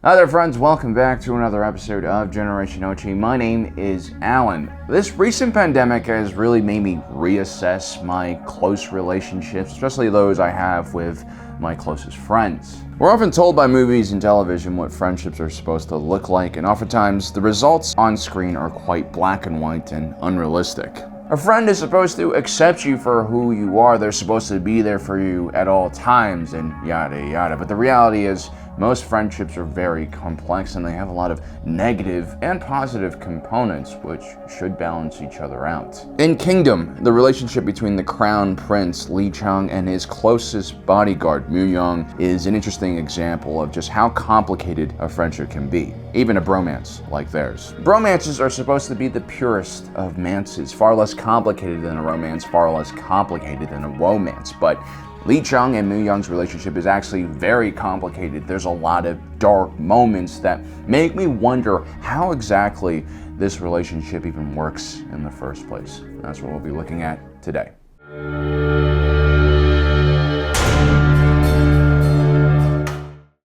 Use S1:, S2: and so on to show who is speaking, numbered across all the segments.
S1: Hi there friends, welcome back to another episode of Generation Ochi. My name is Alan. This recent pandemic has really made me reassess my close relationships, especially those I have with my closest friends. We're often told by movies and television what friendships are supposed to look like, and oftentimes the results on screen are quite black and white and unrealistic. A friend is supposed to accept you for who you are, they're supposed to be there for you at all times, and yada yada. But the reality is, most friendships are very complex and they have a lot of negative and positive components which should balance each other out. In Kingdom, the relationship between the Crown Prince Lee Chang and his closest bodyguard Mu-Yeong is an interesting example of just how complicated a friendship can be, even a bromance like theirs. Bromances are supposed to be the purest of mances, far less complicated than a romance, far less complicated than a womance, but Lee Chang and Mu-Yeong's relationship is actually very complicated. There's a lot of dark moments that make me wonder how exactly this relationship even works in the first place. That's what we'll be looking at today.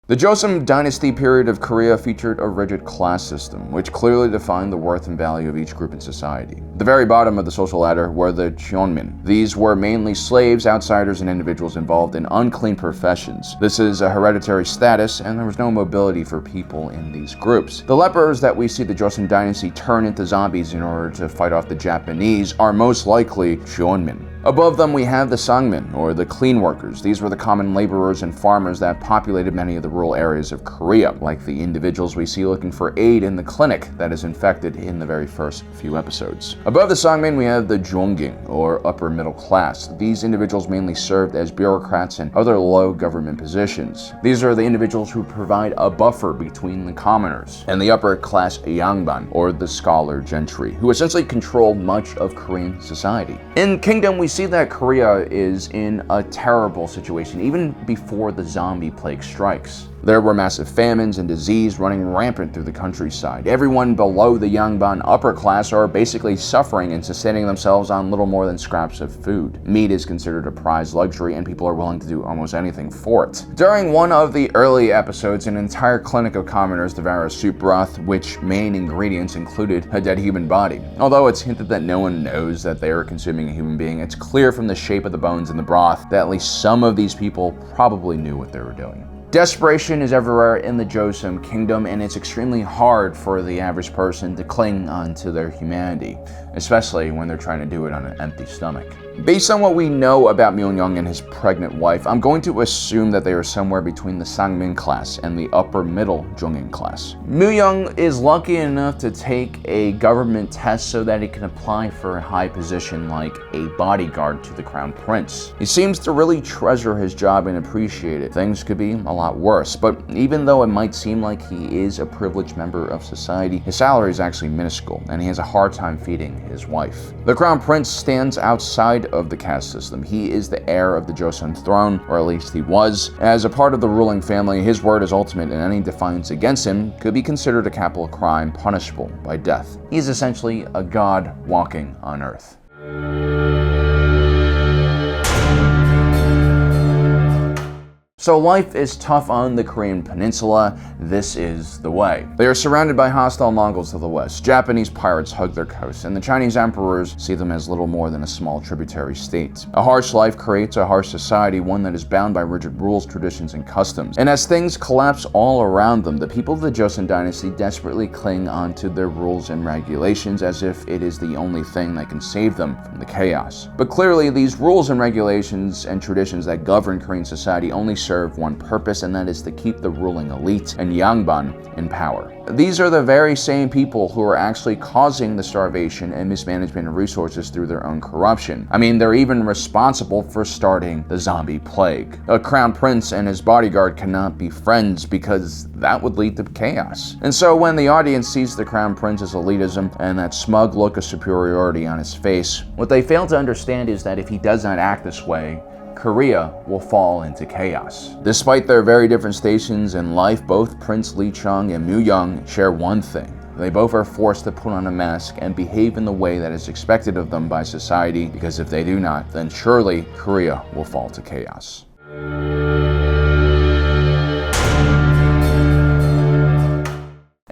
S1: The Joseon dynasty period of Korea featured a rigid class system, which clearly defined the worth and value of each group in society. The very bottom of the social ladder were the cheonmin. These were mainly slaves, outsiders, and individuals involved in unclean professions. This is a hereditary status, and there was no mobility for people in these groups. The lepers that we see the Joseon dynasty turn into zombies in order to fight off the Japanese are most likely cheonmin. Above them we have the sangmin, or the clean workers. These were the common laborers and farmers that populated many of the rural areas of Korea, like the individuals we see looking for aid in the clinic that is infected in the very first few episodes. Above the sangmin we have the jongging, or upper middle class. These individuals mainly served as bureaucrats and other low government positions. These are the individuals who provide a buffer between the commoners and the upper class yangban, or the scholar gentry, who essentially controlled much of Korean society. In Kingdom, we see that Korea is in a terrible situation even before the zombie plague strikes. There were massive famines and disease running rampant through the countryside. Everyone below the Yangban upper class are basically suffering and sustaining themselves on little more than scraps of food. Meat is considered a prized luxury and people are willing to do almost anything for it. During one of the early episodes, an entire clinic of commoners devour a soup broth, which main ingredients included a dead human body. Although it's hinted that no one knows that they are consuming a human being, it's clear from the shape of the bones in the broth that at least some of these people probably knew what they were doing. Desperation is everywhere in the Joseon kingdom, and it's extremely hard for the average person to cling onto their humanity, especially when they're trying to do it on an empty stomach. Based on what we know about Mu-Yeong and his pregnant wife, I'm going to assume that they are somewhere between the sangmin class and the upper middle jongging class. Mu-Yeong is lucky enough to take a government test so that he can apply for a high position like a bodyguard to the crown prince. He seems to really treasure his job and appreciate it. Things could be a lot worse, but even though it might seem like he is a privileged member of society, his salary is actually minuscule and he has a hard time feeding his wife. The crown prince stands outside of the caste system. He is the heir of the Joseon throne, or at least he was. As a part of the ruling family, his word is ultimate, and any defiance against him could be considered a capital crime punishable by death. He is essentially a god walking on earth. So life is tough on the Korean peninsula. This is the way. They are surrounded by hostile Mongols to the west. Japanese pirates hug their coast, and the Chinese emperors see them as little more than a small tributary state. A harsh life creates a harsh society, one that is bound by rigid rules, traditions, and customs. And as things collapse all around them, the people of the Joseon dynasty desperately cling onto their rules and regulations as if it is the only thing that can save them from the chaos. But clearly, these rules and regulations and traditions that govern Korean society only serve one purpose, and that is to keep the ruling elite and Yangban in power. These are the very same people who are actually causing the starvation and mismanagement of resources through their own corruption. I mean, they're even responsible for starting the zombie plague. A crown prince and his bodyguard cannot be friends because that would lead to chaos. And so when the audience sees the crown prince's elitism and that smug look of superiority on his face, what they fail to understand is that if he does not act this way, Korea will fall into chaos. Despite their very different stations in life, both Prince Lee Chang and Mu-Yeong share one thing. They both are forced to put on a mask and behave in the way that is expected of them by society, because if they do not, then surely Korea will fall to chaos.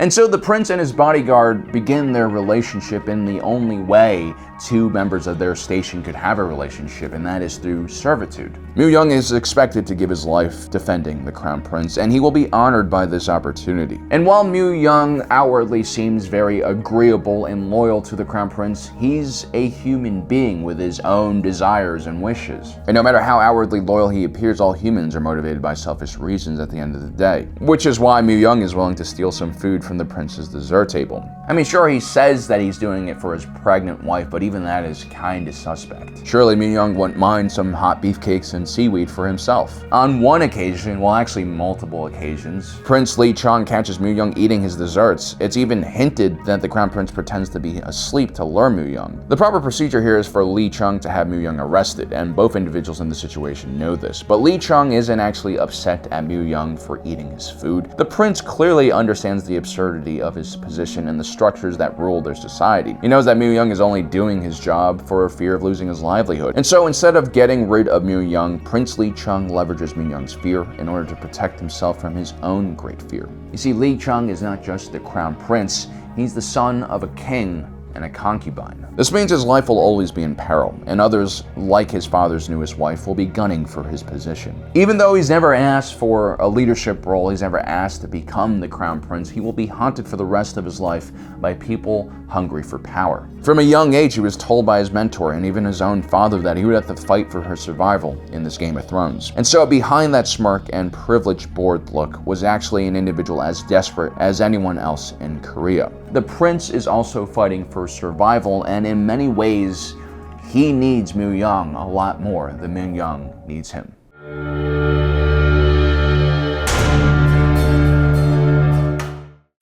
S1: And so the prince and his bodyguard begin their relationship in the only way two members of their station could have a relationship, and that is through servitude. Mu-Yeong is expected to give his life defending the crown prince, and he will be honored by this opportunity. And while Mu-Yeong outwardly seems very agreeable and loyal to the crown prince, he's a human being with his own desires and wishes. And no matter how outwardly loyal he appears, all humans are motivated by selfish reasons at the end of the day. Which is why Mu-Yeong is willing to steal some food from the prince's dessert table. I mean, sure, he says that he's doing it for his pregnant wife, but even that is kinda suspect. Surely Mu-Yeong wouldn't mind some hot beefcakes and seaweed for himself. On one occasion, well actually multiple occasions, Prince Lee Chang catches Mu-Yeong eating his desserts. It's even hinted that the crown prince pretends to be asleep to lure Mu-Yeong. The proper procedure here is for Lee Chang to have Mu-Yeong arrested, and both individuals in the situation know this. But Lee Chang isn't actually upset at Mu-Yeong for eating his food. The prince clearly understands the absurdity of his position and the structures that rule their society. He knows that Mu-Yeong is only doing his job for fear of losing his livelihood. And so instead of getting rid of Mu-Yeong, Prince Lee Chang leverages Mu-Yeong's fear in order to protect himself from his own great fear. You see, Lee Chang is not just the crown prince, he's the son of a king and a concubine. This means his life will always be in peril, and others, like his father's newest wife, will be gunning for his position. Even though he's never asked for a leadership role, he's never asked to become the crown prince, he will be haunted for the rest of his life by people hungry for power. From a young age, he was told by his mentor and even his own father that he would have to fight for his survival in this Game of Thrones. And so behind that smirk and privileged bored look was actually an individual as desperate as anyone else in Korea. The prince is also fighting for survival, and in many ways, he needs Mu-Yeong a lot more than Mu-Yeong needs him.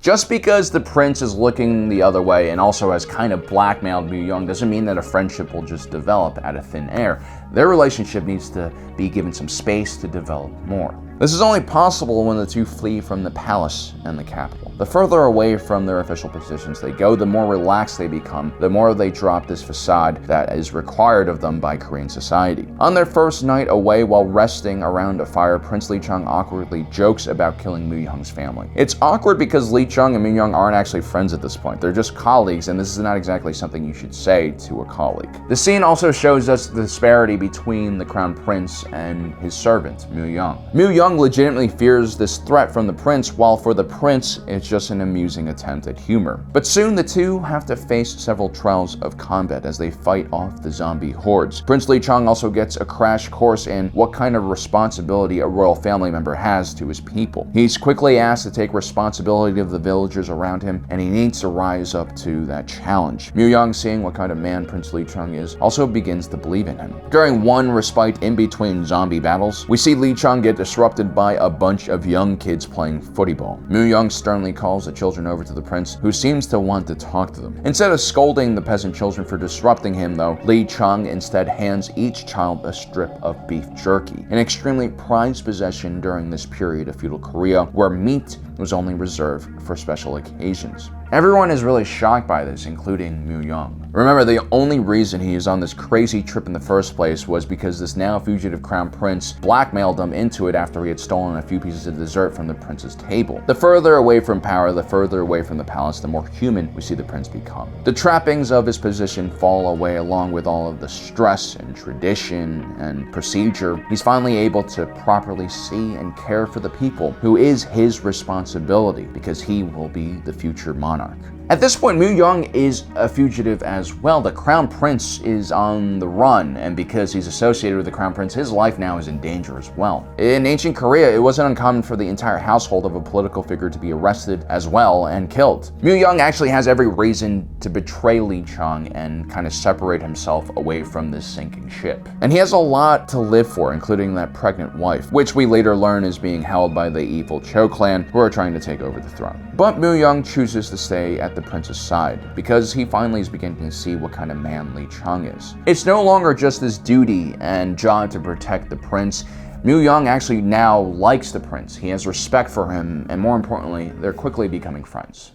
S1: Just because the prince is looking the other way and also has kind of blackmailed Mu-Yeong doesn't mean that a friendship will just develop out of thin air. Their relationship needs to be given some space to develop more. This is only possible when the two flee from the palace and the capital. The further away from their official positions they go, the more relaxed they become, the more they drop this facade that is required of them by Korean society. On their first night away while resting around a fire, Prince Lee Chang awkwardly jokes about killing Mu-Yeong's family. It's awkward because Lee Chang and Mu-Yeong aren't actually friends at this point. They're just colleagues, and this is not exactly something you should say to a colleague. The scene also shows us the disparity between the crown prince and his servant, Mu-Yeong. Mu-Yeong legitimately fears this threat from the prince, while for the prince, it's just an amusing attempt at humor. But soon the two have to face several trials of combat as they fight off the zombie hordes. Prince Lee Chang also gets a crash course in what kind of responsibility a royal family member has to his people. He's quickly asked to take responsibility of the villagers around him, and he needs to rise up to that challenge. Mu-Yeong, seeing what kind of man Prince Lee Chang is, also begins to believe in him. During one respite in between zombie battles, we see Lee Chang get disrupted by a bunch of young kids playing football. Mu-Yeong sternly calls the children over to the prince, who seems to want to talk to them. Instead of scolding the peasant children for disrupting him, though, Lee Chang instead hands each child a strip of beef jerky, an extremely prized possession during this period of feudal Korea, where meat was only reserved for special occasions. Everyone is really shocked by this, including Mu-Yeong. Remember, the only reason he is on this crazy trip in the first place was because this now fugitive crown prince blackmailed him into it after he had stolen a few pieces of dessert from the prince's table. The further away from power, the further away from the palace, the more human we see the prince become. The trappings of his position fall away along with all of the stress and tradition and procedure. He's finally able to properly see and care for the people, who is his responsibility because he will be the future monarch. At this point, Mu-Yeong is a fugitive as well. The crown prince is on the run, and because he's associated with the crown prince, his life now is in danger as well. In ancient Korea, it wasn't uncommon for the entire household of a political figure to be arrested as well and killed. Mu-Yeong actually has every reason to betray Lee Chang and kind of separate himself away from this sinking ship. And he has a lot to live for, including that pregnant wife, which we later learn is being held by the evil Cho clan, who are trying to take over the throne. But Mu-Yeong chooses to stay at the prince's side because he finally is beginning to see what kind of man Lee Chang is. It's no longer just his duty and job to protect the prince. Mu-Yeong actually now likes the prince. He has respect for him, and more importantly, they're quickly becoming friends.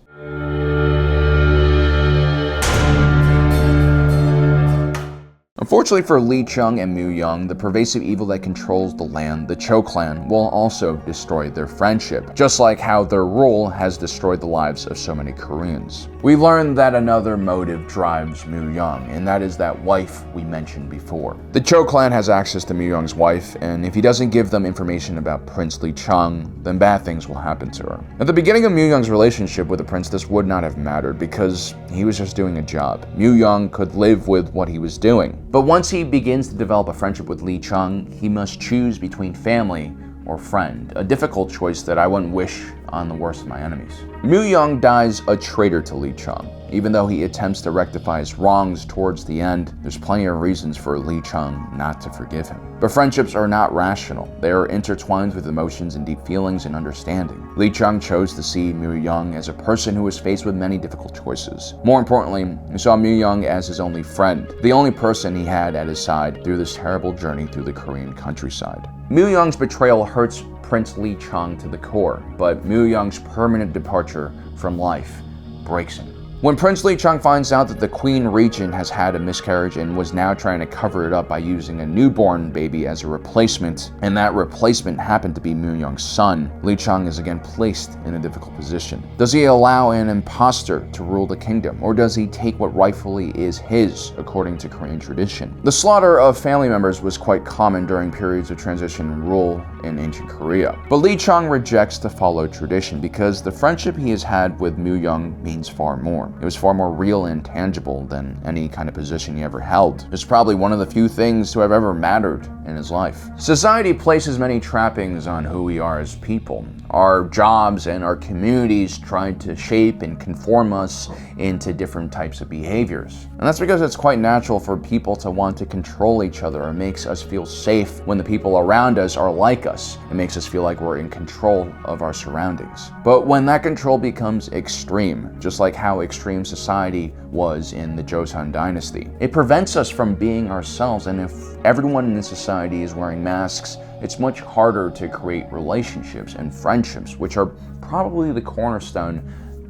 S1: Unfortunately for Lee Chang and Mu-Yeong, the pervasive evil that controls the land, the Cho clan, will also destroy their friendship, just like how their rule has destroyed the lives of so many Koreans. We learned that another motive drives Mu-Yeong, and that is that wife we mentioned before. The Cho clan has access to Mu-Yeong's wife, and if he doesn't give them information about Prince Lee Chang, then bad things will happen to her. At the beginning of Mu-Yeong's relationship with the prince, this would not have mattered because he was just doing a job. Mu-Yeong could live with what he was doing. But once he begins to develop a friendship with Lee Chang, he must choose between family or friend, a difficult choice that I wouldn't wish on the worst of my enemies. Mu-Yeong dies a traitor to Lee Chang. Even though he attempts to rectify his wrongs towards the end, there's plenty of reasons for Lee Chang not to forgive him. But friendships are not rational. They are intertwined with emotions and deep feelings and understanding. Lee Chang chose to see Mu-Yeong as a person who was faced with many difficult choices. More importantly, he saw Mu-Yeong as his only friend, the only person he had at his side through this terrible journey through the Korean countryside. Mu-Yeong's betrayal hurts Prince Lee Chang to the core, but Mu-Yeong's permanent departure from life breaks him. When Prince Lee Chang finds out that the Queen Regent has had a miscarriage and was now trying to cover it up by using a newborn baby as a replacement, and that replacement happened to be Mu-Yeong's son, Lee Chang is again placed in a difficult position. Does he allow an imposter to rule the kingdom, or does he take what rightfully is his, according to Korean tradition? The slaughter of family members was quite common during periods of transition and rule in ancient Korea. But Lee Chang rejects to follow tradition because the friendship he has had with Mu-Yeong means far more. It was far more real and tangible than any kind of position he ever held. It's probably one of the few things to have ever mattered in his life. Society places many trappings on who we are as people. Our jobs and our communities try to shape and conform us into different types of behaviors. And that's because it's quite natural for people to want to control each other. It makes us feel safe when the people around us are like us. It makes us feel like we're in control of our surroundings. But when that control becomes extreme, just like how extreme society was in the Joseon dynasty, it prevents us from being ourselves. And if everyone in the society is wearing masks, it's much harder to create relationships and friendships, which are probably the cornerstone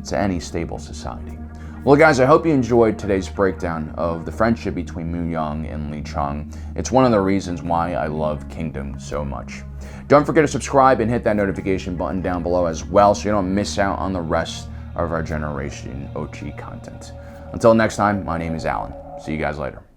S1: to any stable society. Well guys, I hope you enjoyed today's breakdown of the friendship between Mu-Yeong and Lee Chang. It's one of the reasons why I love Kingdom so much. Don't forget to subscribe and hit that notification button down below as well so you don't miss out on the rest of our Generation OG content. Until next time, my name is Alan. See you guys later.